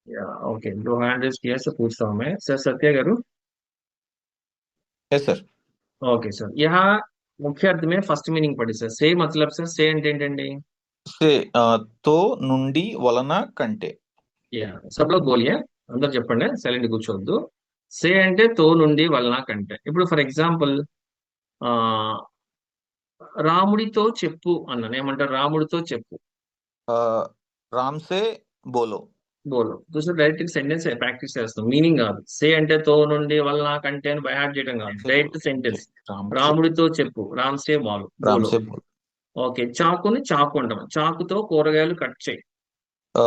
या ओके, दो hand raise किया से पूछता हूँ मैं सर, सत्या गारू। Yes sir. ఓకే సార్, यहाँ ముఖ్య అర్థమే ఫస్ట్ మీనింగ్ పడి సార్, సే మతలబ్ సార్, సే అంటే ఏంటండి? से తో నుండి వలన కంటే. యా, సబ్లో బోలియే, అందరు చెప్పండి, సైలెంట్ కూర్చోవద్దు. సే అంటే తో నుండి వలన కంటే. ఇప్పుడు ఫర్ ఎగ్జాంపుల్, ఆ రాముడితో చెప్పు అన్నాను, ఏమంటారు? రాముడితో చెప్పు, ఆ, రామ్ సే బోలో. బోలో. చూస్తే డైరెక్ట్ సెంటెన్స్ ప్రాక్టీస్ చేస్తాం, మీనింగ్ కాదు. సే అంటే తో నుండి వలన కంటే అని బై హార్ట్ చేయడం కాదు, से డైరెక్ట్ बोलो, ओके, సెంటెన్స్. राम से, రాముడితో చెప్పు, రామ్ సే బాలు राम బోలో. से बोलो। ఓకే, చాకుని చాకు అంటాం, చాకుతో కూరగాయలు కట్ చేయి. अ,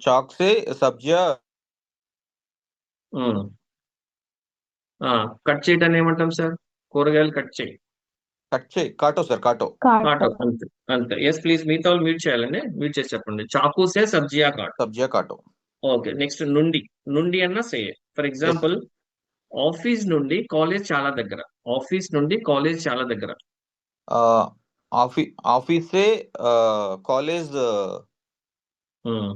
चाक से सब्जियां। ఉమ్, కట్ చేయటాన్ని ఏమంటాం సార్? కూరగాయలు కట్ చేయి. कच्चे काटो सर, काटो। కాటు, అంతే. అంతే, ఎస్ ప్లీజ్, మీతో మ్యూట్ చేయాలండి, మ్యూట్ చేసి చెప్పండి. చాకు సే సబ్జియా కాట్. सब्जियां काटो। ఓకే, నెక్స్ట్ నుండి. నుండి అన్న సే. ఫర్ यस ఎగ్జాంపుల్, ఆఫీస్ నుండి కాలేజ్ చాలా దగ్గర. ఆఫీస్ నుండి కాలేజ్ చాలా దగ్గర. ऑफिस से कॉलेज ఉమ్,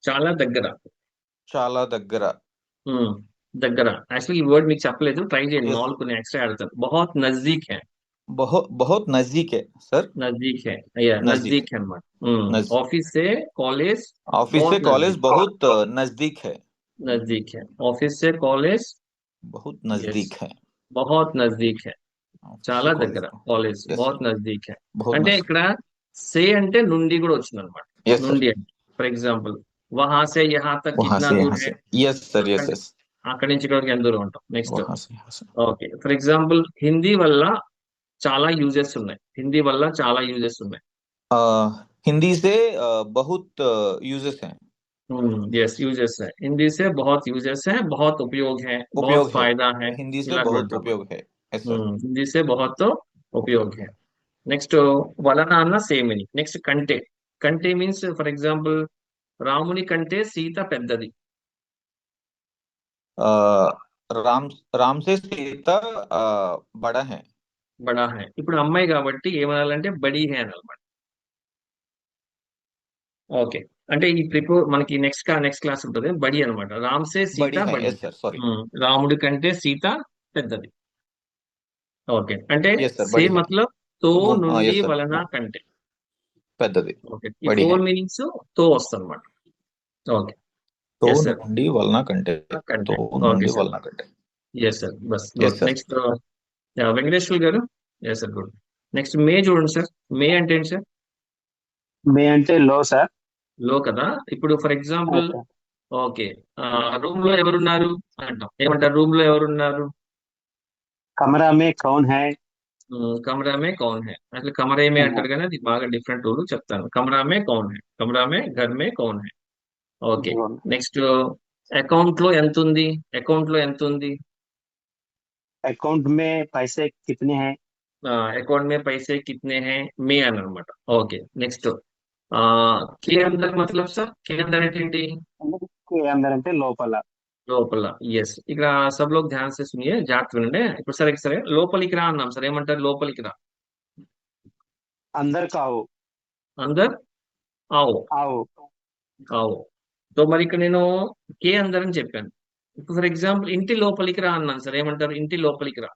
చాలా దగ్గర. చాలా దగ్గర। ఉమ్, దగ్గర. యాక్చువల్లీ ఈ వర్డ్ మీకు చెప్పలేదు, ట్రై చేయండి, यस, మామూలు కొన్ని ఎక్స్ట్రా ఆడతారు. बहुत नजदीक है. बहुत बहुत नजदीक है सर। नजदीक है, या नजदीक नजदीक है। है अన్నమాట. नज ऑफिस से कॉलेज ऑफिस से बहुत कॉलेज नजदीक। बहुत नजदीक है। नजदीक है, ऑफिस से कॉलेज। बहुत यस, नजदीक है। बहुत नजदीक है. ऑफिस से చాలా कॉलेज। దగ్గర, కాలేజ్ यस बहुत सर। नजदीक है. बहुत అంటే नजदीक। ఇక్కడ సే అంటే నుండి కూడా వచ్చింది అనమాట. Yes sir. నుండి అంటే ఫర్ ఎగ్జాంపుల్, వహా సే యహా తక్ वहां కిత్నా से దూర్ यहाँ है. से। यस सर, అక్కడ यस यस। అక్కడి నుంచి ఇక్కడికి ఎంత దూరం ఉంటాం. నెక్స్ట్, वहां से यहाँ से। ఓకే, ఫర్ ఎగ్జాంపుల్, హిందీ వల్ల చాలా యూజెస్ ఉన్నాయి. హిందీ వల్ల చాలా యూజెస్ ఉన్నాయి. हिंदी से बहुत यूजेस हैं। यस, यूजर्स है, हिंदी से बहुत यूजर्स है, बहुत उपयोग है, उपयोग बहुत है। फायदा है. हिंदी से ఇలా కూడా बहुत ఉంటాం. उपयोग है। Yes sir. हिंदी से बहुत उपयोग है. నెక్స్ట్, వలన అన్న సేమ్ మీనింగ్. నెక్స్ట్, కంటే. కంటే మీన్స్ ఫర్ ఎగ్జాంపుల్, రాముని కంటే సీత పెద్దది. राम राम से सीता बड़ा है। బడా హై. ఇప్పుడు అమ్మాయి కాబట్టి ఏమనాలంటే బడీ హై అనాలన్నమాట. ఓకే, అంటే ఈ మనకి నెక్స్ట్ క్లాస్ ఉంటుంది, బడి అన్నమాట. రామ్ సే సీత बड़ी है, బడి. Yes sir, sorry. రాముడి కంటే సీత పెద్దది. ఓకే, అంటే यस सर, సే बड़ी है। మతలబ్ తో నుండి यस सर, వలన కంటే. పెద్దది। ఓకే, ఈ बड़ी है। ఫోర్ మీనింగ్స్ తో వస్తుంది అనమాట. ఓకే. తో ఎస్ సార్. నుండి వలన కంటే। తో కంటే. ఓకే నుండి సార్. వలన కంటే। ఎస్ సార్, బస్ yes good. Sir. Next, Venkateshwar గారు. Yes sir, good. నెక్స్ట్, మే చూడండి సార్. మే అంటే ఏంటి సార్? మే అంటే లో సార్. లో కదా. ఇప్పుడు for example, okay. Okay, room లో ఎవరున్నారు అంటాం, ఏమంటారు? రూమ్ లో ఎవరున్నారు? కమరా మే కౌన్ హై. కమరా మే కౌన్ హై. అసలు కమరే మే అంటారు కానీ అది బాగా డిఫరెంట్ రూల్, చెప్తాను. కమరా మే కౌన్ హై, కమరా మే ఘర్ మే కౌన్ హై. ఓకే. నెక్స్ట్, అకౌంట్ లో ఎంత ఉంది? అకౌంట్ లో ఎంత ఉంది? అకౌంట్ మే పైసే కితనే హై. అకౌంట్ మే పైసే కితనే హై, మే అని అనమాట. ఓకే, నెక్స్ట్, కే అందర్ మతలబ్ సార్, కే అందర్ అంటే ఏంటి? అందర్ అంటే లోపల. లోపల. ఎస్, ఇక్కడ సబ్ లోగ్ ధ్యాన్ సే సునియే, జాగ్రత్త వినండి. ఇప్పుడు సరే సరే, లోపలికి రా అన్నాం సార్, ఏమంటారు? లోపలికి రా. అందర్ కావు. అందర్ ఆవో. ఆవు. ఆవో. సో మరి ఇక్కడ నేను కే అందర్ అని చెప్పాను. ఇప్పుడు ఫర్ ఎగ్జాంపుల్, ఇంటి లోపలికి రా అన్నాను సార్, ఏమంటారు? ఇంటి లోపలికి రా.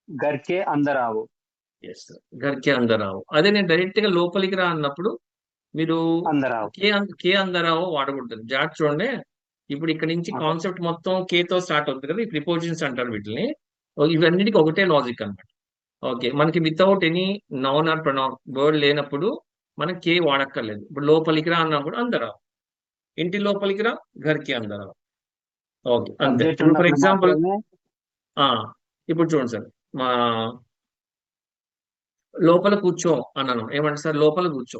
घर के अंदर आओ. ఎస్, ఘర్కే అందర్ ఆవో. అదే నేను డైరెక్ట్ గా లోపలికి రా అన్నప్పుడు మీరు अंदर आओ. కే అందరావో వాడకూడదు. జాగ్రత్త చూడండి. ఇప్పుడు ఇక్కడ నుంచి ఓకే. కాన్సెప్ట్ మొత్తం కే తో స్టార్ట్ అవుతుంది కదా, ఈ ప్రిపోజిషన్స్ అంటారు వీటిని. ఇవన్నిటికీ ఒకటే లాజిక్ అన్నమాట. ఓకే, మనకి without any noun are pronoun word లేనప్పుడు మనం కే వాడక్కర్లేదు. ఇప్పుడు లోపలికి రా అన్నప్పుడు అందరా, ఇంటి లోపలికి రా, ఘర్కి అందరా. ఓకే, అంతే. సబ్జెక్ట్ ఇప్పుడు ఫర్ ఉన్నప్పుడు ఎగ్జాంపుల్, మాత్రమే. ఆ ఇప్పుడు చూడండి సార్, మా లోపల కూర్చో అన్నాను, ఏమంటారు సార్? లోపల కూర్చో.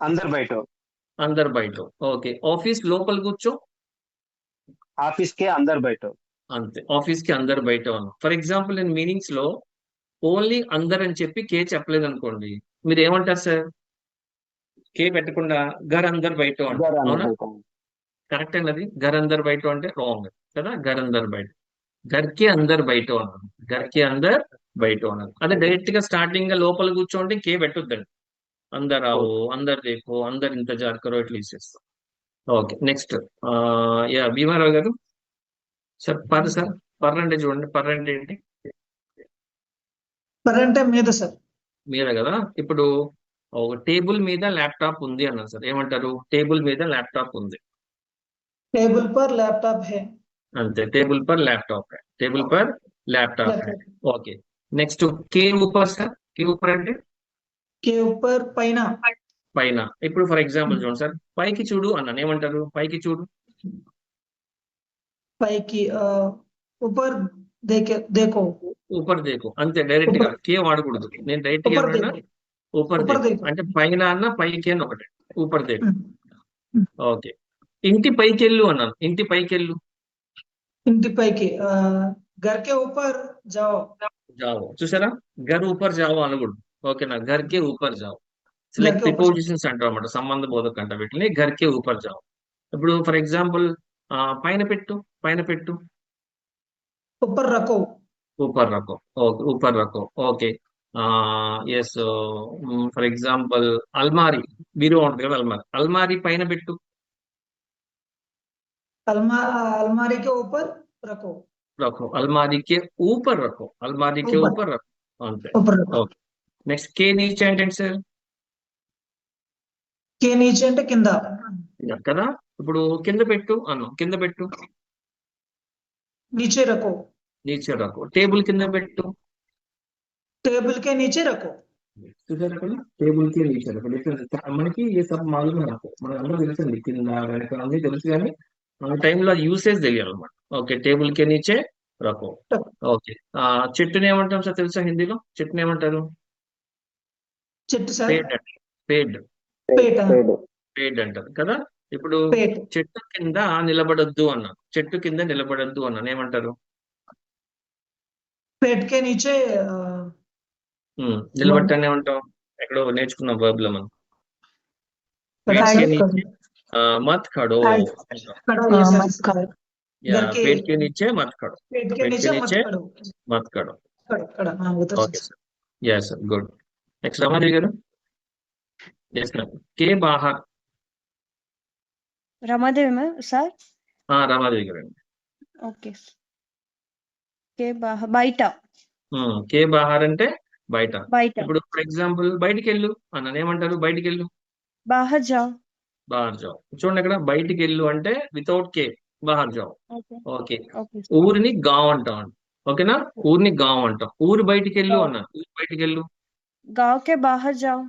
అందరు బయట. అందరు బయట. ఓకే, ఆఫీస్ లోపల కూర్చో. ఆఫీస్ కే అందరు బయట. అంతే, ఆఫీస్ కి అందరు బయట ఉన్నాం. ఫర్ ఎగ్జాంపుల్, నేను మీనింగ్స్ లో ఓన్లీ అందర్ అని చెప్పి కే చెప్పలేదు అనుకోండి, మీరు ఏమంటారు సార్? కే పెట్టకుండా గర్ అందరు బయట అంటారు, అందరు అందరు అవునా? బయట. కరెక్ట్ అండి. అది గర్ అందరు బయట అంటే రాంగ్ కదా. గర్ అందరు బయట, గర్కి అందరు బయట ఉన్నారు, గర్కి అందరు బయట ఉన్నారు. అదే డైరెక్ట్ గా స్టార్టింగ్ గా లోపల కూర్చోంటే కే పెట్టొద్దండి. అందరు ఆవో, అందరు దేకో, అందరు ఇంతజార్ కరో, ఇట్లా ఇచ్చేస్తాం. ఓకే, నెక్స్ట్ యా భీమారావు గారు. సార్ పర్ అంటే చూడండి, పర్ అంటే ఏంటి? పర్ అంటే మీద సార్. మీరే కదా. ఇప్పుడు ఒక టేబుల్ మీద ల్యాప్టాప్ ఉంది అన్నారు సార్, ఏమంటారు? టేబుల్ మీద ల్యాప్టాప్ ఉంది. टेबल पर लैपटॉप है. అంతే, టేబుల్ పర్ ల్యాప్టాప్ है, టేబుల్ పర్ ల్యాప్టాప్ है. लैपटॉप ఓకే, నెక్స్ట్ కే ఊపర్ సార్. కే ఊపర్ అంటే के ऊपर पैना. పైన. ఇప్పుడు ఫర్ ఎగ్జాంపుల్ చూడండి సార్, పైకి చూడు అన్నాను, ఏమంటారు? పైకి చూడు. पाई की ऊपर देखे देखो. ఊపర్ దేకు, అంతే, డైరెక్ట్ గా ऊपर కే వాడకూడదు. నేను డైరెక్ట్ గా ऊपर ఏమన్నా देखो. ఊపర్ ऊपर దేకు देखो. అంటే పైన అన్న పైకి అని ఒకటే. ఊపర్ దేకు. हम्म, ఓకే, ఇంటి పైకెళ్ళు అన్నాను, ఇంటి పైకెళ్ళు. इंटी पाई की घर के ऊपर जाओ. జావో, చూసారా? గర్ ఊపర్ జావో అనకూడదు. ఓకేనా? घर के ऊपर जाओ. घर లైక్ के ऊपर ప్రిపోజిషన్స్ అంటారు అన్నమాట, సంబంధ బోధక అంట వీటిని. घर के ऊपर जाओ. ఇప్పుడు ఫర్ ఎగ్జాంపుల్ పైన పెట్టు, పైన పెట్టు. ऊपर रखो. ऊपर रखो. ओके, ऊपर रखो. ओके. ఎస్. ఫర్ ఎగ్జాంపుల్ అల్మారీ, బీరువా ఉంటుంది కదా, అల్మారీ. అల్మారీ పైన పెట్టు. अलमा अलमारी के ऊपर रखो. रखो, अलमारी के ऊपर रखो, अलमारी के ऊपर ऊपर रखो. అంతే. ऊपर रखो. ఓకే, నెక్స్ట్ కే నీచే ఏంటంటే సార్? के नीचे అంటే కింద. కదా. ఇప్పుడు కింద పెట్టు అన్నాం, కింద పెట్టు. नीचे रखो. నీచే రకో. టేబుల్ కింద పెట్టు. टेबल के नीचे रखो. చూసారు అక్కడ? టేబుల్ కి నీచే రకో. డిఫరెన్స్ మనకి ఏ సబ్ మాలూమ్ నాకు, మనకు అందరూ తెలుసండి, కింద వెనక అన్ని తెలుసు, కానీ ఆ టైంలో యూసేజ్ తెలియాలన్నమాట. ఓకే, టేబుల్ కి నీచే రకో. ఓకే. చెట్టుని ఏమంటాం సార్ తెలుసా హిందీలో? చెట్టుని ఏమంటారు? చెట్టు సార్. పేడ్ అంటారు. పేడ్. పేట. పేడ్ అంటారు కదా. ఇప్పుడు పేట. చెట్టు కింద నిలబడొద్దు అన్నాను, చెట్టు కింద నిలబడొద్దు అన్నాను, ఏమంటారు? पेट के नीचे నిలబట్టాన్ని ఏమంటాం? ఎక్కడో నేర్చుకున్నాం వర్బ్ లో మనం. पेट के खड़ा नीचे मत खड़ो. खड़ा yes मत yes. करो. या घर के पेट के नीचे मत खड़ो. पेट के पेट के नीचे मत नीचे खड़ो. मत खड़ो. खड़ा खड़ा हाँ वो तो okay sir. Yes sir, good. Next Ramadevi గారు. Yes ma'am. కే బాహర్. रमादेवी में सर. రమాదేవి గారు అండి. ओके. के బయట. కే బాహర్ అంటే బయట. బయట. ఇప్పుడు ఫర్ ఎగ్జాంపుల్ బయటికి వెళ్ళు అన్నాను, ఏమంటారు? బయటికి వెళ్ళు. बाहर जाओ. బాహర్ జావ్. చూడండి అక్కడ, బయటికి వెళ్ళు అంటే వితౌట్ కే, బాహర్ జావ్. Okay okay. ओके. ఊరిని గావ్ అంటాం అండి. ఓకేనా? ఊరిని గావ్ అంటాం. ఊరు బయటికి వెళ్ళు అన్నాను, ఊరు బయటికి వెళ్ళు. गांव के बाहर जाओ.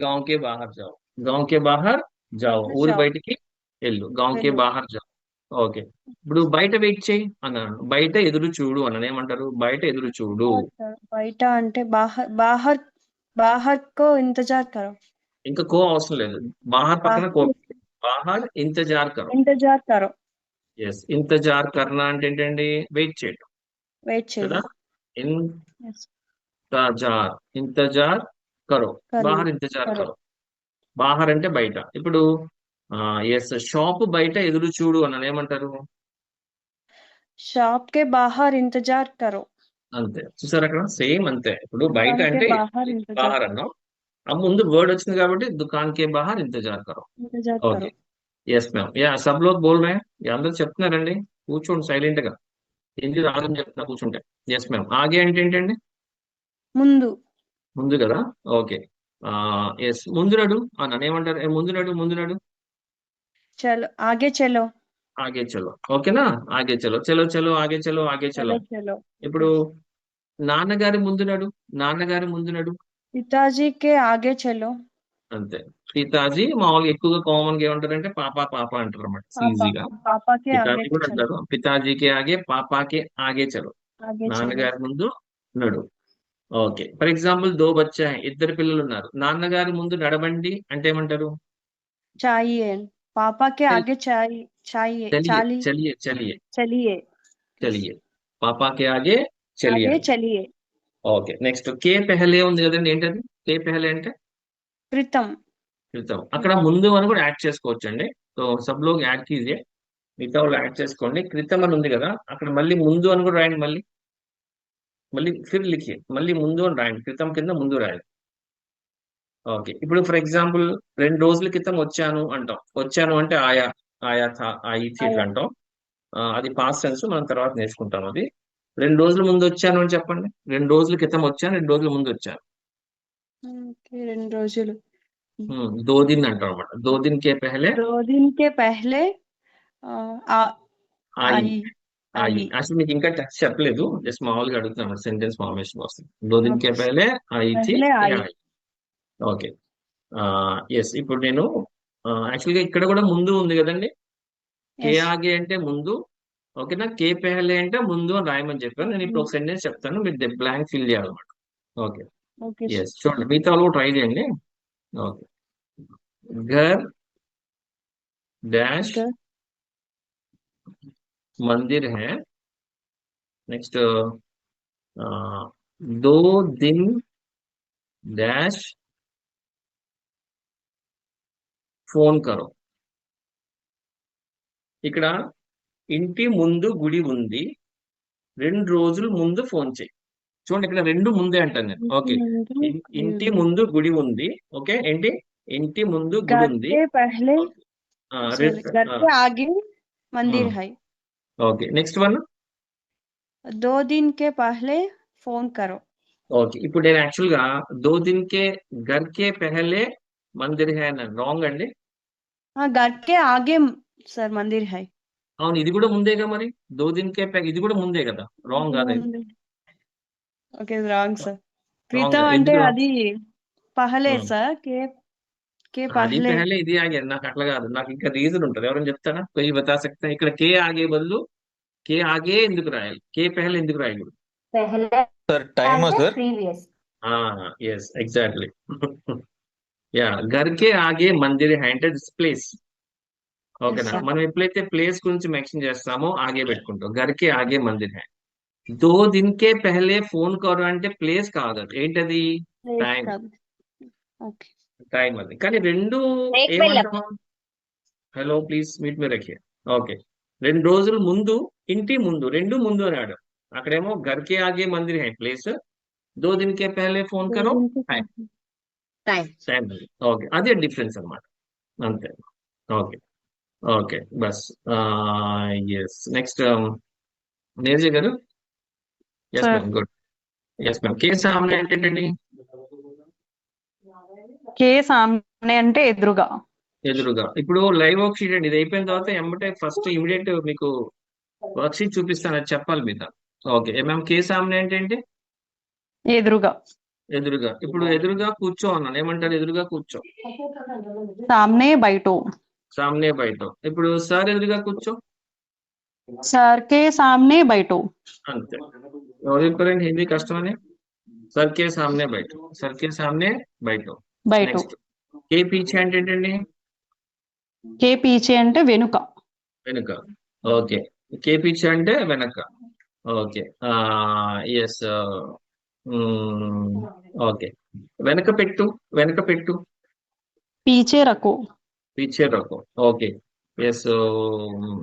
గావ్ కే బాహర్ జావ్. గావ్ కే బాహర్ జావ్, ఊరి जाओ. బయటికి వెళ్ళు. గావ్ కే వెళ్ళు. బాహర్ జావ్. ఓకే. ఇప్పుడు బయట వెయిట్ చేయి అన్నాను, బయట ఎదురు చూడు అన్నాను, ఏమంటారు? బయట ఎదురు చూడు. బయట అంటే बाहर बाहर बाहर को इंतजार करो. ఇంకా కో అవసరం లేదు, బాహర్ పక్కన కో. బాహర్ ఇంతజార్ కరో. इंतजार करो. ఎస్, ఇంతజార్ కర్నా అంటే ఏంటండి? వెయిట్ చేయడం वेट కదా. चाहिए. Yes. ఇంతజార్, ఇంతజార్ కరో. करो. బాహర్ ఇంతజార్ करो. కరో. బాహర్ అంటే బయట. ఇప్పుడు ఎస్, షాప్ బయట ఎదురు చూడు అన్నాను, ఏమంటారు? शॉप के बाहर इंतजार करो. అంతే, చూసారు అక్కడ సేమ్ అంతే. ఇప్పుడు బయట दुकान అంటే के बाहर इंतजार బాహర్ అన్నాం, ఆ ముందు వర్డ్ వచ్చింది కాబట్టి దుకాన్ కే బాహర్ ఇంతజార్ కరో. इंतजार ఓకే. करो. Yes ma'am. యా సబ్ లోగ్ బోల్ రहे हैं. అందరూ చెప్తున్నారండి, కూర్చోండి సైలెంట్ గా. హిందీ రాదని చెప్తున్నా, కూర్చుంటే. Yes ma'am. ఆగే అంటే ఏంటండి? ముందు. ముందు కదా. ఓకే. ఎస్, ముందు నడు అన్నాను, ఏమంటారు? ముందు నడు, ముందు నడు. చలో ఆగే చలో. ఆగే చలో. ఓకేనా? ఆగే చలో, చలో చలో, ఆగే చలో, ఆగే చలో. చలో చలో. ఇప్పుడు నాన్నగారి ముందు నడు, నాన్నగారి ముందు నడు. పితాజీ కే ఆగే చలో. అంతే. పితాజీ మామూలుగా ఎక్కువగా కామన్ గా ఏమంటారంటే పాప పాప అంటారు అన్నమాట, పాపా ఈజీగా. పాపాకే ఆగే పితాజీ కూడా చలో. అంటారు. పితాజీకి ఆగే, పాపాకి ఆగే చలో. ఆగే చలో. నాన్నగారి ముందు నడు. Okay. For example though Bachcha high, ఇద్దరు పిల్లలు ఉన్నారు. నాన్నగారి ముందు నడవండి అంటే ఏమంటారు? చాయియే. పాపాకే చల్- ఆగే చాయి చాయియే చలియే, చాలి చలియే, చలియే, చలియే. చలియే. పాపాకి ఆగే చలియే. ఆగే చలియే. ఓకే. నెక్స్ట్ కే పెహలే ఉంది కదండి, ఏంటది? కే పెహలే అంటే క్రితం. క్రితం. అక్కడ ముందు అని కూడా యాడ్ చేసుకోవచ్చు అండి. సో సబ్ లోగ్ యాడ్ కీజియే, మిగతా వాళ్ళు యాడ్ చేసుకోండి. క్రితం అని ఉంది కదా, అక్కడ మళ్ళీ ముందు అని కూడా రాయండి. మళ్ళీ మళ్ళీ ఫిర్ లిఖియే, మళ్ళీ ముందు అని రాయండి. క్రితం కింద ముందు రాయండి. ఓకే, ఇప్పుడు ఫర్ ఎగ్జాంపుల్ 2 రోజుల క్రితం వచ్చాను అంటాం. వచ్చాను అంటే ఆయా, ఆయా థా, ఆయి థీ ఇట్లా ఆయా. అంటాం. అది పాస్ట్ టెన్స్, మనం తర్వాత నేర్చుకుంటాం అది. 2 రోజుల ముందు వచ్చాను అని చెప్పండి. 2 రోజుల క్రితం వచ్చాను, 2 రోజుల ముందు వచ్చాను. ఓకే, 2 రోజులు. 2 दिन అంటాం అనమాట. 2 दिन के पहले 2 दिन के पहले आई आई आई आई అసలు మీకు ఇంకా టచ్ చెప్పలేదు, జస్ట్ మామూలుగా అడుగుతున్నాను సెంటెన్స్ ఫార్మేషన్ కోసం. 2 दिन के पहले आई थी पहले ये आई. आई. Okay, yes. ఇప్పుడు నేను యాక్చువల్గా ఇక్కడ కూడా ముందు ఉంది కదండి. కే Yes. ఆగే అంటే ముందు, ఓకేనా. కే పెహలే అంటే ముందు అని రాయమని చెప్పాను. నేను ఇప్పుడు ఒక సెంటెన్స్ చెప్తాను, మీరు బ్లాంక్ ఫిల్ చేయాలన్నమాట. Okay, Okay, sir. ఎస్. చూడండి, మిగతా వాళ్ళు ట్రై చేయండి. ఓకే, घर डैश घर मंदिर है. नेक्स्ट 2 दिन डैश ఫోన్ కరో. ఇక్కడ ఇంటి ముందు గుడి ఉంది, 2 రోజుల ముందు ఫోన్ చేయి. చూడండి, ఇక్కడ 2 ముందే అంటాను నేను. ఓకే, ముందు ఇంటి ముందు గుడి ఉంది. ఓకే, ఏంటి, ఇంటి ముందు గుడి घर ఉంది. के पहले ఆ, सॉरी घर के आगे मंदिर है. Okay, next one. 2 दिन के पहले फोन करो. ఓకే, ఇప్పుడు నేను యాక్చువల్ గా 2 दिन के घर के पहले మందిర్ హై అన్నాను. రాంగ్ అండి. हाँ, घर के आगे सर मंदिर है. అవును, ఇది కూడా ముందేగా మరి. 2 दिन के ఇది కూడా ముందే కదా. రాంగ్ కాదు ఇది. ముందు. Okay, wrong sir. రాంగ్ క్రితం అంటే ఎందుకు? అది పహలే ఉమ్. సార్. కే కే అది పహలే. పెహలే, ఇది ఆగే. నాకు అట్లా కాదు, నాకు ఇంకా రీజన్ ఉంటుంది. ఎవరైనా చెప్తారా? కొయి బతా సక్తా. ఇక్కడ కే ఆగే బదులు కే ఆగే ఎందుకు రాయాలి, కే పెహలే ఎందుకు రాయకూడదు? पहले sir time as a sir previous. Yes, exactly. Yeah, घर के आगे मंदिर है అంటే దిస్ ప్లేస్. ఓకేనా, sir. మనం ఎప్పుడైతే ప్లేస్ గురించి మెన్షన్ చేస్తామో ఆగే పెట్టుకుంటాం. घर के आगे मंदिर है. 2 दिन के पहले ఫోన్ కరో అంటే ప్లేస్ కాదు, అది ఏంటది? Place time. కాదు. ఓకే. టైం అది. కానీ రెండు Make ఏమంటాము? హలో, ప్లీజ్ మీట్ మీ రఖియే. ఓకే, 2 రోజుల ముందు, ఇంటి ముందు, 2 ముందు అన్నాడు. అక్కడేమో घर के आगे मंदिर है ప్లేస్, 2 दिन के पहले ఫోన్ కరో టైం. Time. టైం అది. ఓకే, అదే డిఫరెన్స్ అన్నమాట. అంతే. ఓకే, ఓకే, బస్. ఎస్, నెక్స్ట్ నీరజ గారు. Yes sir. Ma'am, good. Yes ma'am. కే సామ్నే అంటే ఏంటండి? కే సామ్నే అంటే ఎదురుగా. ఎదురుగా. ఇప్పుడు లైవ్ వర్క్ షీట్ అండి, ఇది అయిపోయిన తర్వాత ఎమ్మటే ఫస్ట్ ఇమీడియట్ మీకు వర్క్ షీట్ చూపిస్తాను, అది చెప్పాలి మీద. ఓకే మ్యామ్, కే సామ్నే అంటే ఏంటి? ఎదురుగా. ఎదురుగా. ఇప్పుడు ఎదురుగా కూర్చో అన్నాను, ఏమంటారు? ఎదురుగా కూర్చో. సామ్నే బయటో. సామ్నే బయట. ఇప్పుడు సార్ ఎదురుగా కూర్చో. సర్ కే సామ్నే బయటో. అంతే. ఎవరు చెప్పారండి హిందీ కష్టమని? సర్ కే సామ్నే బయట. సర్ కే సామ్నే బయట. బయటో. నెక్స్ట్ కే పీछे అంటే ఏంటండి? కే పీచే అంటే వెనుక. వెనుక. ఓకే, కే పీछे అంటే వెనక. Okay, yes. ఓకే, వెనక పెట్టు. వెనక పెట్టు. పీచే రకో. పీछे రకో. Okay, yes.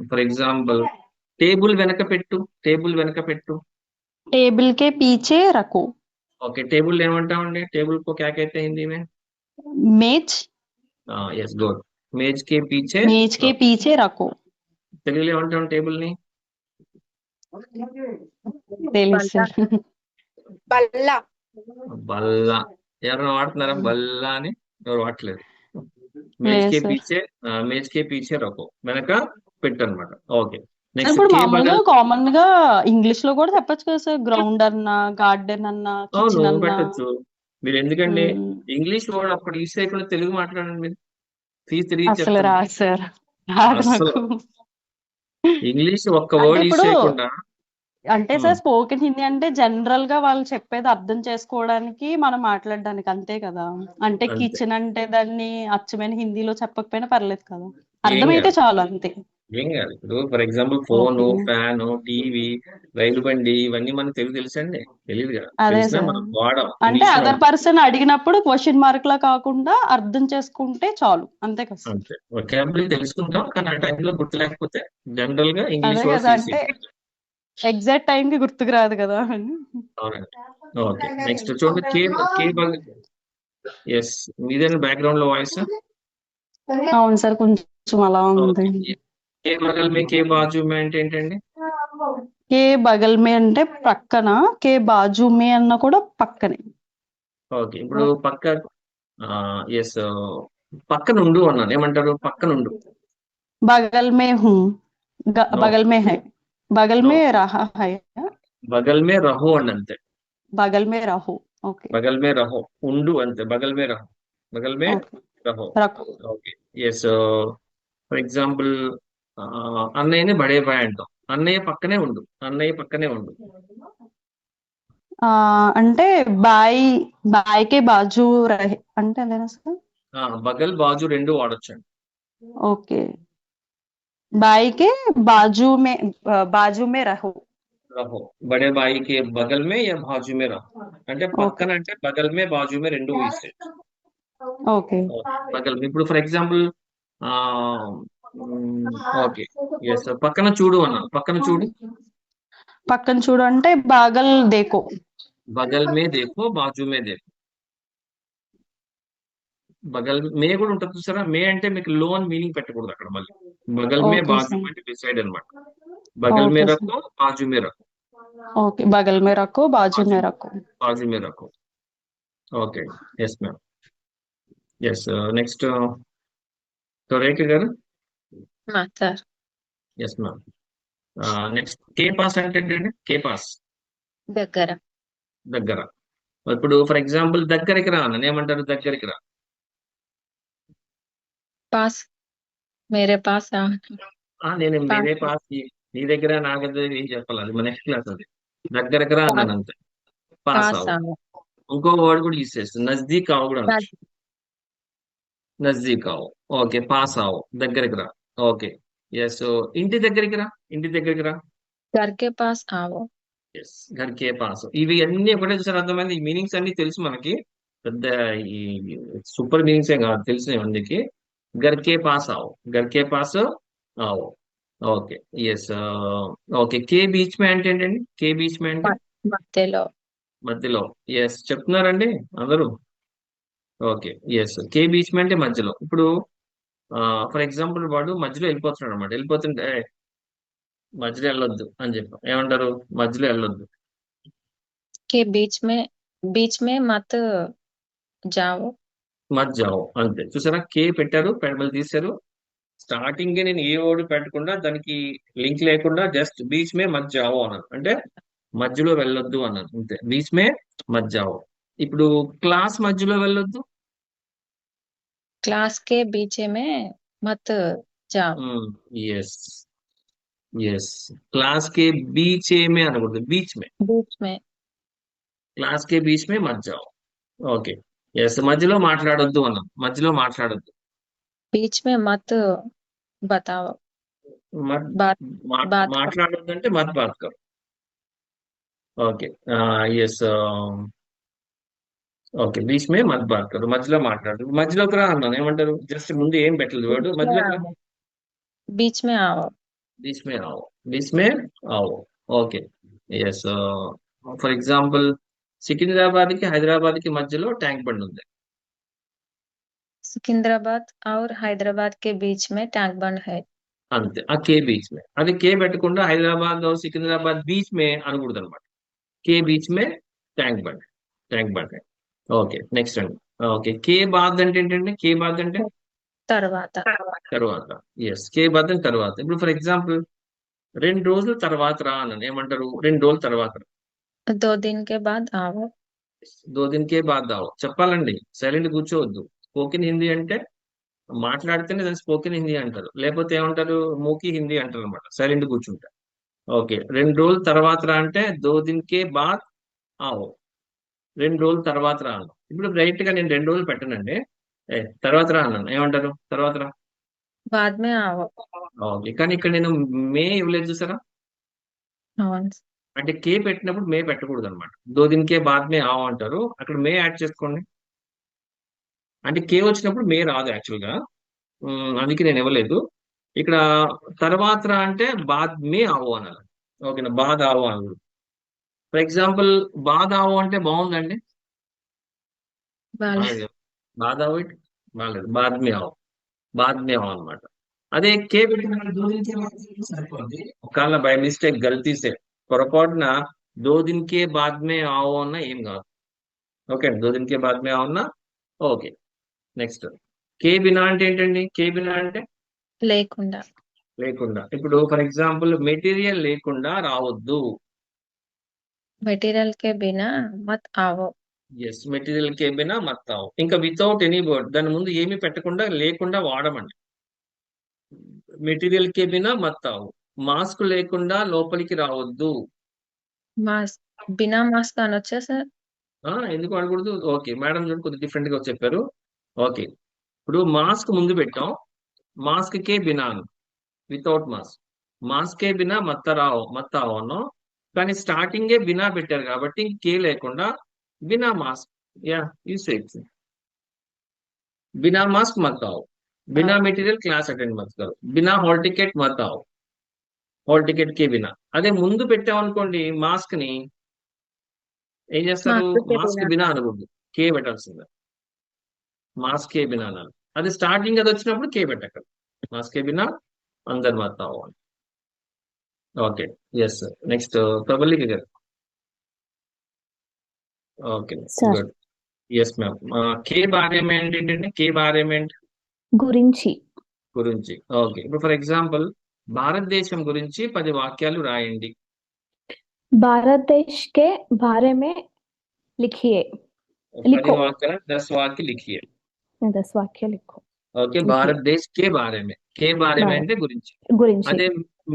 For example, table వెనక పెట్టు. టేబుల్ వెనక పెట్టు. టేబుల్ కే పీచే రకో. ఓకే, టేబుల్ ఏమంటామండి? టేబుల్ కో క్యా कहते हैं हिंदी में? మేజ్. Yes, good. మేజ్ కే పీछे. మేజ్ కే పీచే రకో. తెలుగులో ఏమంటాం టేబుల్ ని? తెలుసు సార్. Balla. బల్లా. ఎవరైనా వాడుతున్నారా బల్లా అని? ఎవరు వాడట్లేదు. మేజ్ లేదు కే సార్. పీछे, మేజ్ కే పీछे రకో, వెనక పెట్టు అనమాట. ఓకే, నెక్స్ట్ ఇప్పుడు కే మామూలుగా బగల్. కామన్ గా ఇంగ్లీష్ లో కూడా చెప్పొచ్చు కదా సార్. గ్రౌండ్ అన్నా, గార్డెన్ అన్నా, అవును, కిచెన్ అన్నా. పెట్టొచ్చు. మీరు ఎందుకండి మ్మ్. ఇంగ్లీష్ వర్డ్ అప్పుడు యూస్ చేయకుండా తెలుగు మాట్లాడండి. మీరు ఫీజు తిరిగి అసలు చెప్తాను. రాదు సార్. రాదు అస్సలు నాకు. ఇంగ్లీష్ ఒక్క అంటే వర్డ్ యూస్ ఇప్పుడు చేయకుండా. అంటే సార్ స్పోకెన్ హిందీ అంటే జనరల్ గా వాళ్ళు చెప్పేది అర్థం చేసుకోవడానికి, మనం మాట్లాడడానికి, అంతే కదా. అంటే అంతే, కిచెన్ అంటే దాన్ని అచ్చమైన హిందీలో చెప్పకపోయినా పర్లేదు కదా. ఏం అర్థమైతే కాదు, చాలు అంతే. ఏం కాదు. ఇప్పుడు for example phone, okay. Fan, TV, rail బండి, ఇవన్నీ మనకు తెలుగు తెలుసండి? తెలియదు కదా. అదే తెలిసినా సార్. మనం వాడం, అంటే ఇంగ్లీష్ అదర్ వాడం. పర్సన్ అడిగినప్పుడు క్వశ్చన్ మార్క్ లా కాకుండా అర్థం చేసుకుంటే చాలు, అంతే కదా సార్. అంతే, వొకాబులరీ తెలుసుకుంటాం, కానీ ఆ టైంలో గుర్తు లేకపోతే జనరల్ గా అదే ఇంగ్లీష్ వర్డ్స్ కదా, యూస్ అంటే చేస్తాం. ఎగ్జాక్ట్ టైం కి గుర్తుకు రాదు కదా అని. అవునండి. ఓకే, నెక్స్ట్ చూడండి. కే కే బగల్. ఎస్, మీదేనా బ్యాక్గ్రౌండ్ లో వాయిస్? అవును సార్, కొంచెం అలా ఉంది. ఓకే. కే బగల్ మే కే బాజు మే అంటే ఏంటండి? కే బగల్ మే అంటే పక్కన, కే బాజు మే అన్న కూడా పక్కనే. ఓకే, ఇప్పుడు పక్క ఎస్, పక్కన ఉండు అన్నాను, ఏమంటారు? పక్కన ఉండు. बगल में हूँ, నో, बगल में है, बगल నో, में रहा है, బగల్ మే రహో అని అంతే. बगल में रहो. ओके బగల్ మే రహో, ఉండు అంతే. బగల్ మే రహో, బగల్ మే ओके రహో. रखो. ఓకే. ఎస్, ఫర్ ఎగ్జాంపుల్ అన్నయ్యని బడే బాయ్ అంటాం. అన్నయ్య పక్కనే ఉండు, అన్నయ్య పక్కనే ఉండు. అంటే బాయ్, బాయ్ కే బాజు రహే అంటే అదేనా సార్? బగల్ బాజు రెండు వాడొచ్చండి. ఓకే, బాయ్ కే బాజు మే రహో. రహో, బడే బాయి కే బగల్ మే యా బాజు మే రహో. అంటే ఓకే పక్కన అంటే బగల్ మే బాజు మే రెండు యూజ్ చేయొచ్చు. ఓకే బగల్ మే, ఇప్పుడు ఫర్ ఎగ్జాంపుల్ ఆ ఓకే. ఎస్, పక్కన చూడు అన్నాను, పక్కన చూడు. పక్కన చూడు అంటే బాగల్ దేకో. బగల్ మే దేఖో, బాజు మే దేఖో. బగల్ మే కూడా ఉంటుంది చూసారా? మే అంటే మీకు లోన్ మీనింగ్ పెట్టకూడదు అక్కడ మళ్ళీ. బగల్ మే ఓకే బాజు సార్, అంటే డిసైడ్ అనమాట. బగల్ మే ఓకే సార్, రఖో, బాజు మే రఖో. ఓకే బగల్ మే రఖో, బాజు బాజు మే రఖో. బాజు మే రఖో. Okay. Yes ma'am. Yes, next Rekha గారు. Sir yes ma'am. నెక్స్ట్ కే పాస్ అంటే ఏంటండి? కే పాస్ దగ్గర. దగ్గర. ఇప్పుడు ఫర్ ఎగ్జాంపుల్ దగ్గరికి రా అన్న ఏమంటారు? దగ్గరికి రా. పాస్, మేరే పాస్ నేను పాస్ మీరే పాస్, నీ దగ్గర నా దగ్గర ఏం చెప్పాలి, అది మన నెక్స్ట్ క్లాస్ అది. దగ్గరికి రా అన్నాను అంతే. పాస్ పాస్ అవు. ఇంకో వర్డ్ కూడా యూజ్ చేస్తుంది, నజదీక్ ఆవు కూడా అనొచ్చు. నజదీక్ ఆవు. ఓకే, పాస్ ఆవు, దగ్గరికి రా. ఓకే. ఎస్, ఇంటి దగ్గరికి రా, ఇంటి దగ్గరికి రా. घर के पास आओ. ఎస్, ఘర్ కే పాస్. ఇవి అన్ని ఒకటే చూసారు, అర్థమైంది. ఈ మీనింగ్స్ అన్ని తెలుసు మనకి, పెద్ద ఈ సూపర్ మీనింగ్స్ ఏం కాదు, తెలిసిన అందుకే. ఘర్ కే పాస్ ఆవు, ఘర్ కే పాస్ ఆవు. ఓకే. Yes, okay. కే బీచ్ మే అంటే ఏంటండి? కే బీచ్ మే అంటే మధ్యలో. మధ్యలో. ఎస్, చెప్తున్నారండి అందరూ? ఓకే. ఎస్, కే బీచ్ మే అంటే మధ్యలో. ఇప్పుడు ఫర్ ఎగ్జాంపుల్ వాడు మధ్యలో వెళ్ళిపోతున్నాడు అనమాట. వెళ్ళిపోతుంటే "ఏయ్, మధ్యలో వెళ్ళొద్దు" అని చెప్పాం, ఏమంటారు? మధ్యలో వెళ్ళొద్దు. के बीच में मत जाओ. మధ్య జావో అంతే. చూసారా? కే పెట్టారు, పెడమలు తీశారు. స్టార్టింగ్ నేను ఏ వర్డ్ పెట్టకుండా, దానికి లింక్ లేకుండా జస్ట్ బీచ్ మే మధ్య జావో అన్నాను, అంటే మధ్యలో వెళ్ళొద్దు అన్నాను అంతే. బీచ్ మే మధ్య జావో. ఇప్పుడు క్లాస్ మధ్యలో వెళ్ళొద్దు. क्लास के बीच में मत जाओ. Yes, yes. క్లాస్ కే బీచ్ మే అనకూడదు, బీచ్ మే. बीच में క్లాస్ కే బీచ్ మే మధ్య జావో. ఓకే. ఎస్, మధ్యలో మాట్లాడొద్దు అన్నాం, మధ్యలో మాట్లాడొద్దు. बीच में मत बताओ. మత్ बात बात करो. మాట్లాడొద్దు అంటే మత్ బాత్ కరో. ఓకే. Yes, okay. బీచ్ మే మత్ బాత్ కరో, మధ్యలో మాట్లాడు. మధ్యలోకి రా అన్నాను, ఏమంటారు? జస్ట్ ముందు ఏం పెట్టలేదు వర్డ్, बीच में మధ్యలోకి రా. आओ. बीच में आओ. బీచ్ మే ఆవో, బీచ్ మే ఆవో. Okay. Yes, for example Secunderabad కి హైదరాబాద్ కి మధ్యలో ట్యాంక్ బండ్ ఉంది. सिकंदराबाद और हैदराबाद के बीच में टैंक बंड है. అంతే, ఆ కే బీచ్ మే. అది కే పెట్టకుండా హైదరాబాద్ సికింద్రాబాద్ బీచ్ మే అనకూడదు అనమాట. కే బీచ్ మే tank bund, tank bund. Okay. Next అండి. ఓకే. కే బాద్ అంటే ఏంటండి? కే బాద్ అంటే తర్వాత. తర్వాత. ఎస్, కే బాద్ అంటే తర్వాత. ఇప్పుడు ఫర్ ఎగ్జాంపుల్ 2 రోజుల తర్వాత రా అన్నాను, ఏమంటారు? 2 రోజుల తర్వాత రా. 2 दिन के बाद आओ. 2 दिन के बाद आओ చెప్పాలండి, సైలెంట్ కూర్చోవద్దు. స్పోకెన్ హిందీ అంటే మాట్లాడితేనే దాన్ని స్పోకెన్ హిందీ అంటారు, లేకపోతే ఏమంటారు? మూకీ హిందీ అంటారు అనమాట, సైలెంట్ కూర్చుంటారు. ఓకే. 2 రోజుల తర్వాత రా అంటే 2 दिन के बाद आओ. 2 రోజుల తర్వాత రా అన్నాను. ఇప్పుడు రైట్ గా నేను 2 రోజులు పెట్టనండి, తర్వాత రా అన్నాను, ఏమంటారు? తర్వాత రా. बाद में आओ. ఓకే. కానీ ఇక్కడ నేను మే ఇవ్వలేదు చూసారా? అవును. అంటే కే పెట్టినప్పుడు మే పెట్టకూడదు అనమాట. 2 दिन के बाद में आओ అంటారు, అక్కడ మే యాడ్ చేసుకోండి. అంటే కే వచ్చినప్పుడు మే రాదు యాక్చువల్ గా. అందుకే నేను ఇవ్వలేదు. ఇక్కడ తర్వాత రా అంటే బాద్ మే ఆవో అనాలి. ఓకేనా? బాద్ ఆవో అనాలి. ఫర్ ఎగ్జాంపుల్ బాద్ ఆవో అంటే బాగుందండి. బాలేదు. బాధ ఇట్ బాలేదు, బాద్ మే ఆవ్ అనమాట. అదే కే పెట్టిన దో దిన్ కే బాద్ మే సరిపోద్ది. ఒకవేళ బై మిస్టేక్ గల్తీ సే పొరపాటున దో దిన్ కే బాద్ మే ఆవో అన్నా ఏం కాదు. ఓకే, దో దిన్ కే బాద్ మే ఆవ్ అన్నా ఓకే. నెక్స్ట్ కే బినా అంటే ఏంటండి? కే బినా అంటే లేకుండా. లేకుండా. ఇప్పుడు ఫర్ ఎగ్జాంపుల్ మెటీరియల్ లేకుండా రావద్దు. మెటీరియల్ కే బినా మత్ ఆవో. ఎస్, మెటీరియల్ కే బినా మత్ ఆవో. ఇంకా వితౌట్ ఎనీ వర్డ్, దాని ముందు ఏమి పెట్టకుండా లేకుండా వాడమండి. మెటీరియల్ కే బినా మత్ ఆవో. మాస్క్ లేకుండా లోపలికి రావద్దు. మాస్క్ బినా మాస్క్ అనొచ్చా సార్? ఎందుకు వాడకూడదు? ఓకే మేడం చూడండి, కొద్దిగా డిఫరెంట్ గా చెప్పారు. ఓకే, ఇప్పుడు మాస్క్ ముందు పెట్టాం, మాస్క్ కే బినా వితౌట్ మాస్క్, మాస్క్ కే బినా మత్ ఆవో అన్నాం. కానీ స్టార్టింగే బినా పెట్టారు కాబట్టి కే లేకుండా Bina mask. Yeah, you say बिना मास्क मत आओ, बिना మెటీరియల్ క్లాస్ అటెండ్ మత్ కరో, బినా హాల్ టికెట్ మత్ आओ, హాల్ టికెట్ కే బినా. అదే ముందు పెట్టామనుకోండి మాస్క్ ని, ఏం చేస్తారు? మాస్క్ కే మాస్క్ బినా. బినా అనకూడదు, కే పెట్టాల్సిందే. మాస్క్ కే బినా అనాలి. అది స్టార్టింగ్ అది వచ్చినప్పుడు కే పెట్టక్కడ, మాస్క్ కే బినా అందర్ మత్ आओ అని. Okay, yes. నెక్స్ట్ ప్రబల్లిక గారు. Okay, sir good. Yes ma'am. కే బారేమే అంటే ఏంటంటే, కే బారేమే అంటే గురించి గురించి. ఓకే, ఇప్పుడు ఫర్ ఎగ్జాంపుల్ భారతదేశం గురించి 10 వాక్యాలు రాయండి. भारत देश के बारे में लिखिए 10 लिखो वाक्य 10 वाक्य लिखिए. 10 वाक्य लिखो ఓకే, लिखिए భారతదేశ్ కే బారేమే. కే బారేమే भारत అంటే గురించి. गुరించి అదే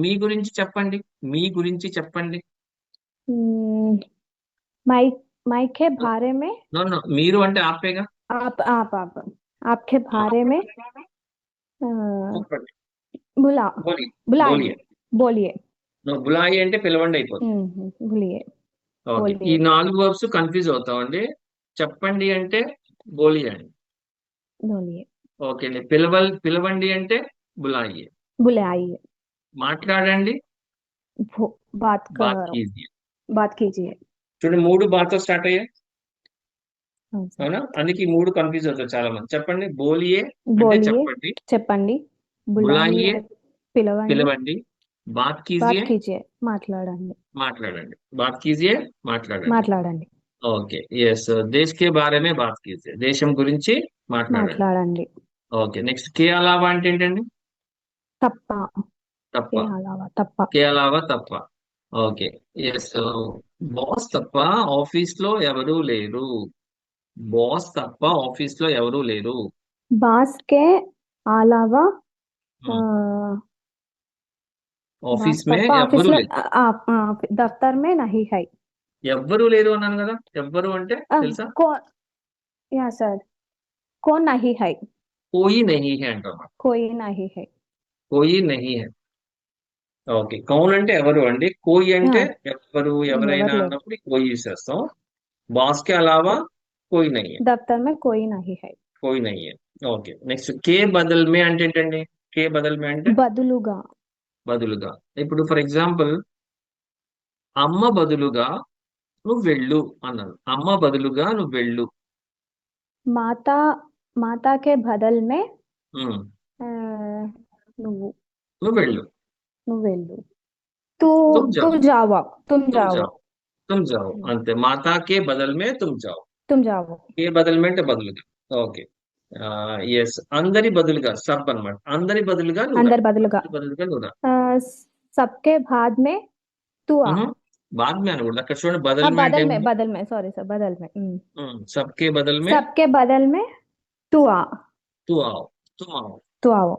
మీ గురించి చెప్పండి, మీ గురించి చెప్పండి. माई माई के बारे में నో నో, మీరు అంటే ఆపేగా. आप आपके बारे में చెప్పండి. बुला బోలి बुलाइए బోలియే. बोलिए నో, బులాయి అంటే పిలవండి అయిపోతుంది. बोलिए ఓకే, ఈ बोलिए 4 వర్బ్స్ కన్ఫ్యూజ్ అవుతామండి. చెప్పండి అంటే బోలి అండి. बोलिए ఓకే, పిలవండి అంటే బులాయి. बुलाइए మాట్లాడండి बात బాత్ करो కీజియే. बात कीजिए చూడండి 3 బాత్తో స్టార్ట్ అయ్యాయి. हाँ सर అవునా? అందుకే ఈ 3 కన్ఫ్యూజ్ అవుతారు చాలా మంది. చెప్పండి బోలియే అంటే बोलिए చెప్పండి, చెప్పండి బులాయియే बुलाइए పిలవండి పిలవండి, బాత్ बात కీజియే कीजिए మాట్లాడండి మాట్లాడండి, బాత్ కీజియే మాట్లాడండి. మాట్లాడండి ఓకే, ఎస్. దేశ్ కే బారే మే బాత్ కీజియే, దేశం గురించి మాట్లాడండి. మాట్లాడండి ఓకే, నెక్స్ట్ కే అలావా అంటే ఏంటండి? తప్ప తప్ప. ఏ అలావా తప్ప కే అలావా తప్ప. Okay, yes. బాస్ తప్ప ఆఫీస్ లో ఎవరూ లేరు. బాస్ తప్ప ఆఫీస్ లో ఎవరూ లేరు. బాస్ కే అలావా ఆ, ఆఫీస్ బాస్ మే తప్ప ఆఫీస్ ఎవ్వరూ లో లేరు. దఫ్తర్ మే నహీ హై ఎవ్వరూ లేరు అన్నాను కదా. ఎవ్వరు అంటే తెలుసా? యా సార్ कौन नहीं है కోయి నహీ హై అంటాం. कोई नहीं है కోయి నహీ హై. ఓకే, కౌన్ అంటే ఎవరు అండి, కోయి అంటే ఎవరు, ఎవరైనా ఎవరు లేరు అన్నప్పుడు కోయి యూస్ చేస్తాం. బాస్ కే అలావా కోయి నహీ హై, दफ्तर में कोई नहीं है కోయి నహీ హై. ఓకే, నెక్స్ట్ కే బదల్ మే అంటే ఏంటండి? కే బదల్ మే అంటే బదులుగా బదులుగా. ఇప్పుడు ఫర్ ఎగ్జాంపుల్ అమ్మ బదులుగా నువ్వు వెళ్ళు అన్నాను. అమ్మ బదులుగా నువ్వు వెళ్ళు. माता माता के बदल में ఉమ్, ఆ, నువ్వు నువ్వు వెళ్ళు. నువ్వు వెళ్ళు तू తుమ్ तू జాओ, जाओ तुम తుమ్ जाओ జాओ, తుమ్ జాओ. అంతే, మాతా కే బదల్ మే తుమ్ జాओ. तुम जाओ కే బదల్ మే అంటే బదులుగా. Okay, yes. అందరి బదులుగా సబ్ అన్నమాట. అందరి బదులుగా నువ్వు రా. अंदर బదులుగా అందరి బదులుగా నువ్వు రా. सबके बाद में तू आ బాద్ మే అనకూడదు. అక్కడ చూడండి, బదల్ మే అంటే बदल में सॉरी सर बदल में సబ్కే బదల్ మే सबके बदल में तू आ తూ ఆవ్, తుమ్ ఆవ్. तू आओ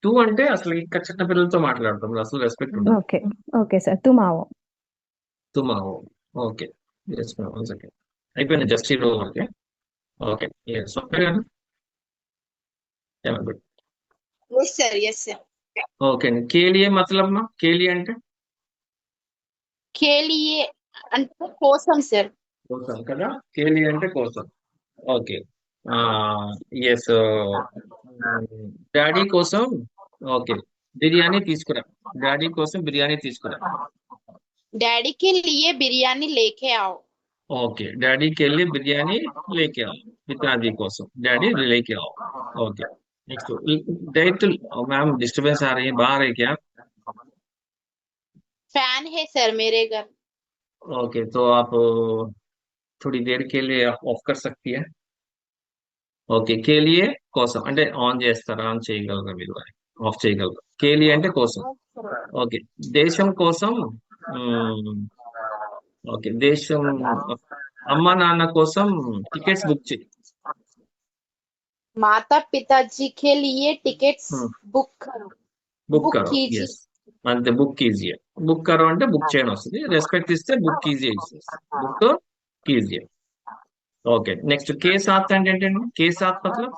తూ అంటే అసలు ఇంకా చిన్న పిల్లలతో మాట్లాడతాం, అసలు రెస్పెక్ట్ ఉండదు. ओके ओके सर तुम आओ తుమ్ ఆవ్. Okay, yes ma'am. One second, అయిపోయింది జస్ట్ ఈ రోజు. Okay okay, yes. Okay good. Yes, sir. Yes, sir. Okay అండి. కేలియే మతలబ్ మా, కేలియే అంటే के लिए అంటే కోసం సార్. కోసం కదా. కేలియే అంటే కోసం. Okay, yes. డాడీ కోసం ఓకే బిర్యానీ తీసుకురా. డాడీ కోసం బిర్యానీ తీసుకురా. डैडी के लिए बिरयानी लेके आओ. ఓకే, డాడీకి వెళ్ళి బిర్యానీ లేకే ఆవ్. पिताजी కోసం डैडी लेके आओ okay next direct ma'am disturbance आ रही है बाहर है क्या फैन है सर मेरे घर ओके तो आप थोड़ी देर के लिए ऑफ कर सकती है ఓకే కేలియే కోసం అంటే ఆన్ చేస్తారా ఆన్ చేయగలరా మీరు ఆఫ్ చేయగలరా కేలియే అంటే కోసం ఓకే దేశం కోసం ఓకే దేశం అమ్మ నాన్న కోసం టికెట్స్ బుక్ చేయి माता पिताजी के लिए टिकट्स बुक करो బుక్ बुक కరో कीजिए ఎస్ అంతే బుక్ కీజియే బుక్ కరో అంటే బుక్ చేయని వస్తుంది రెస్పెక్ట్ ఇస్తే బుక్ కీజియే ఇస్తుంది బుక్ కీజియే ఓకే నెక్స్ట్ కే సాత్ అంటే ఏంటండి కే సాత్ మతలబ్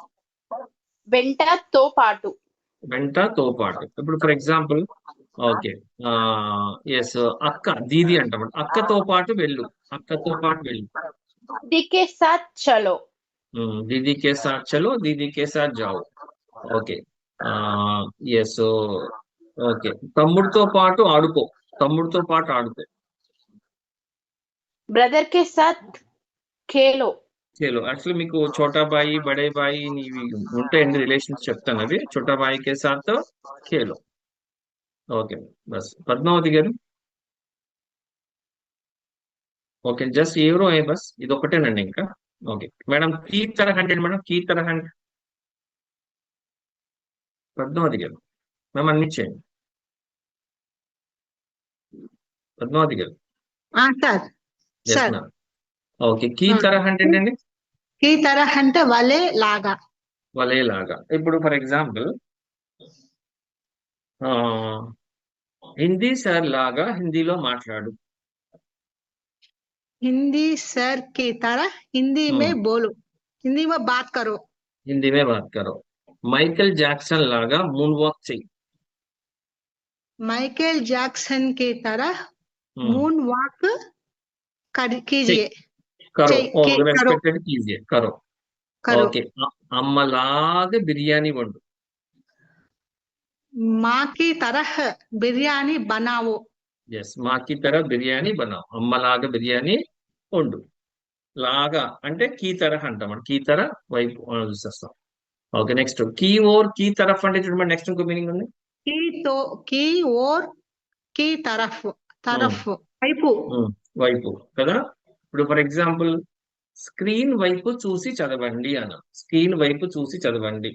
వెంట తో పాటు వెంటతో పాటు ఇప్పుడు ఫర్ ఎగ్జాంపుల్ ఓకే ఎస్ అక్క దీది అంటాం అక్కతో పాటు వెళ్ళు అక్కతో పాటు వెళ్ళు दीदी के साथ चलो దీది కే సాత్ చలో దీది కే సాత్ జాओ ఓకే ఎస్ ఓకే తమ్ముడితో పాటు ఆడుకో తమ్ముడితో పాటు ఆడుకో ब्रदर के साथ खेलो చలో యాక్చువల్లీ మీకు చోటా బాయి బడే బాయి ఇవి ఉంటాయండి రిలేషన్స్ చెప్తాను అవి చోటా బాయి కే సాత్ ఖేలో ఓకే బస్ పద్మావతి గారు ఓకే జస్ట్ ఎవరో బస్ ఇది ఒకటేనండి ఇంకా ఓకే మేడం కీ తరహ అంటే మేడం కీ తరహ అంటే పద్మావతి గారు మేము అన్ని చేయండి పద్మావతి గారు sir yes sir ma'am okay కీ తరహ అంటే ఏంటండి ఈ తరహ అంటే వలే లాగా వలేలాగా ఇప్పుడు ఫర్ ఎగ్జాంపుల్ హిందీ సార్ లాగా హిందీలో మాట్లాడు हिंदी सर की तरह हिंदी में बोलो हिंदी में बात करो హిందీ మే బాత్ కరో మైకేల్ జాక్సన్ లాగా మూన్ వాక్ చెయ్యి माइकल जैक्सन की तरह Hmm. मून वॉक कीजिए కరో చెయ్యి, కరో. రెస్పెక్టెడ్ కీజియే కరో करो ఓకే అమ్మలాగా బిర్యానీ వండు माँ की तरह बिरयानी बनाओ ఎస్ మాకి తర బిర్యానీ బనావ్ అమ్మలాగా బిర్యానీ వండు లాగా అంటే కీ తరహ అంటాం కీ తర వైపు చూసేస్తాం ఓకే నెక్స్ట్ కీ ఓర్ కీ తరఫ్ అంటే చూడండి నెక్స్ట్ ఇంకో మీనింగ్ ఉంది की तो की और की तरफ तरफ వైపు వైపు కదా ఇప్పుడు ఫర్ ఎగ్జాంపుల్ స్క్రీన్ వైపు చూసి చదవండి అన్న స్క్రీన్ వైపు చూసి చదవండి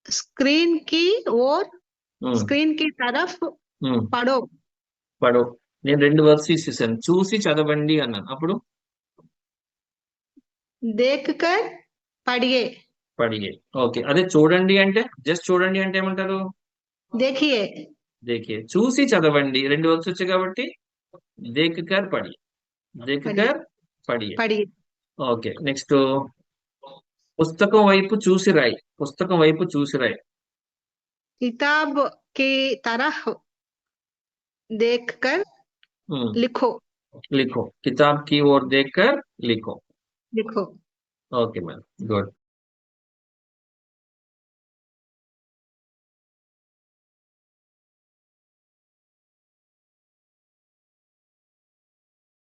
स्क्रीन की और ఉమ్, स्क्रीन की तरफ ఉమ్, पढ़ो పడో నేను 2 వర్డ్స్ తీసేసాను చూసి చదవండి అన్నాను అప్పుడు देख कर पढ़िए పడిగే ఓకే అదే చూడండి అంటే జస్ట్ చూడండి అంటే ఏమంటారు देखिए దేఖే చూసి చదవండి 2 వర్డ్స్ వచ్చాయి కాబట్టి దేఖ్ కర్ పడి దేఖ్ కర్ పడియే पढ़िए ఓకే నెక్స్ట్ పుస్తకం వైపు చూసి రాయి పుస్తకం వైపు చూసి రాయి किताब की तरह देख कर ఉమ్, लिखो लिखो किताब की ओर देखकर लिखो लिखो ओके मैम गुड